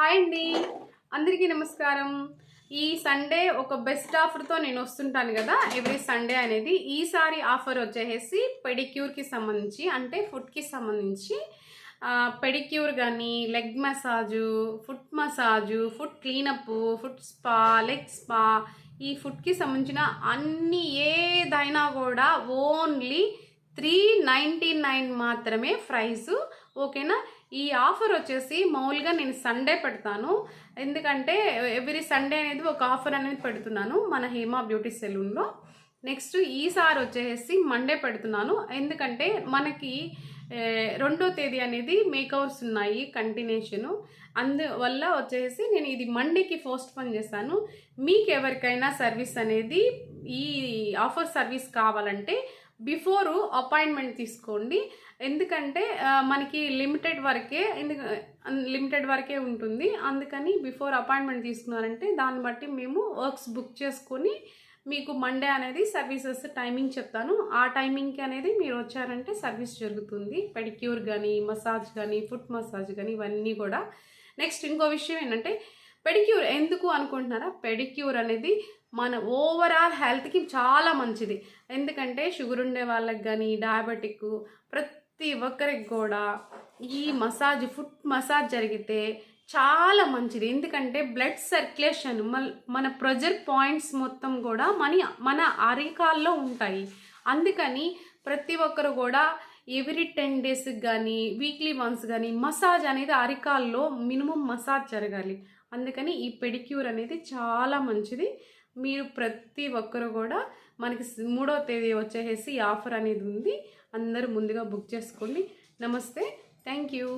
Hi అండి, అందరికీ నమస్కారం. ఈ సండే ఒక బెస్ట్ ఆఫర్తో నేను వస్తుంటాను కదా ఎవ్రీ సండే అనేది. ఈసారి ఆఫర్ వచ్చేసి పెడిక్యూర్కి సంబంధించి, అంటే ఫుట్కి సంబంధించి పెడిక్యూర్ కానీ, leg massage, foot massage, foot cleanup, foot spa, leg spa, ఈ ఫుట్కి సంబంధించిన అన్ని ఏదైనా కూడా ఓన్లీ 399 మాత్రమే ప్రైస్. ఓకేనా? ఈ ఆఫర్ వచ్చేసి మామూలుగా నేను సండే పెడతాను, ఎందుకంటే ఎవ్రీ సండే అనేది ఒక ఆఫర్ అనేది పెడుతున్నాను మన హేమా బ్యూటీ సెలూన్లో. నెక్స్ట్ ఈసారి వచ్చేసి మండే పెడుతున్నాను, ఎందుకంటే మనకి 2వ తేదీ అనేది మేకవర్స్ ఉన్నాయి కంటిన్యూషను. అందువల్ల వచ్చేసి నేను ఇది మండేకి పోస్ట్ పోన్ చేశాను. మీకు ఎవరికైనా సర్వీస్ అనేది ఈ ఆఫర్ సర్వీస్ కావాలంటే బిఫోరు అపాయింట్మెంట్ తీసుకోండి, ఎందుకంటే మనకి లిమిటెడ్ వరకే ఉంటుంది. అందుకని బిఫోర్ అపాయింట్మెంట్ తీసుకున్నారంటే దాన్ని బట్టి మేము వర్క్స్ బుక్ చేసుకొని మీకు మండే అనేది సర్వీసెస్ టైమింగ్ చెప్తాను. ఆ టైమింగ్కి అనేది మీరు వచ్చారంటే సర్వీస్ జరుగుతుంది. పెడిక్యూర్ కానీ, మసాజ్ కానీ, ఫుట్ మసాజ్ కానీ, ఇవన్నీ కూడా. నెక్స్ట్ ఇంకో విషయం ఏంటంటే, పెడిక్యూర్ ఎందుకు అనుకుంటున్నారా? పెడిక్యూర్ అనేది మన ఓవరాల్ హెల్త్కి చాలా మంచిది. ఎందుకంటే షుగర్ ఉండే వాళ్ళకి కానీ, డయాబెటిక్, ప్రతి ఒక్కరికి కూడా ఈ మసాజ్, ఫుట్ మసాజ్ జరిగితే చాలా మంచిది. ఎందుకంటే బ్లడ్ సర్క్యులేషన్, మన ప్రెజర్ పాయింట్స్ మొత్తం కూడా మన అరికాల్లో ఉంటాయి. అందుకని ప్రతి ఒక్కరు కూడా ఎవ్రీ 10 డేస్కి కానీ, వీక్లీ వన్స్ కానీ మసాజ్ అనేది అరికాల్లో మినిమం మసాజ్ జరగాలి. అందుకని ఈ పెడిక్యూర్ అనేది చాలా మంచిది. మీరు ప్రతి ఒక్కరు కూడా, మనకి 3వ తేదీ వచ్చేసి ఈ ఆఫర్ అనేది ఉంది. అందరూ ముందుగా బుక్ చేసుకోండి. నమస్తే, థ్యాంక్ యూ.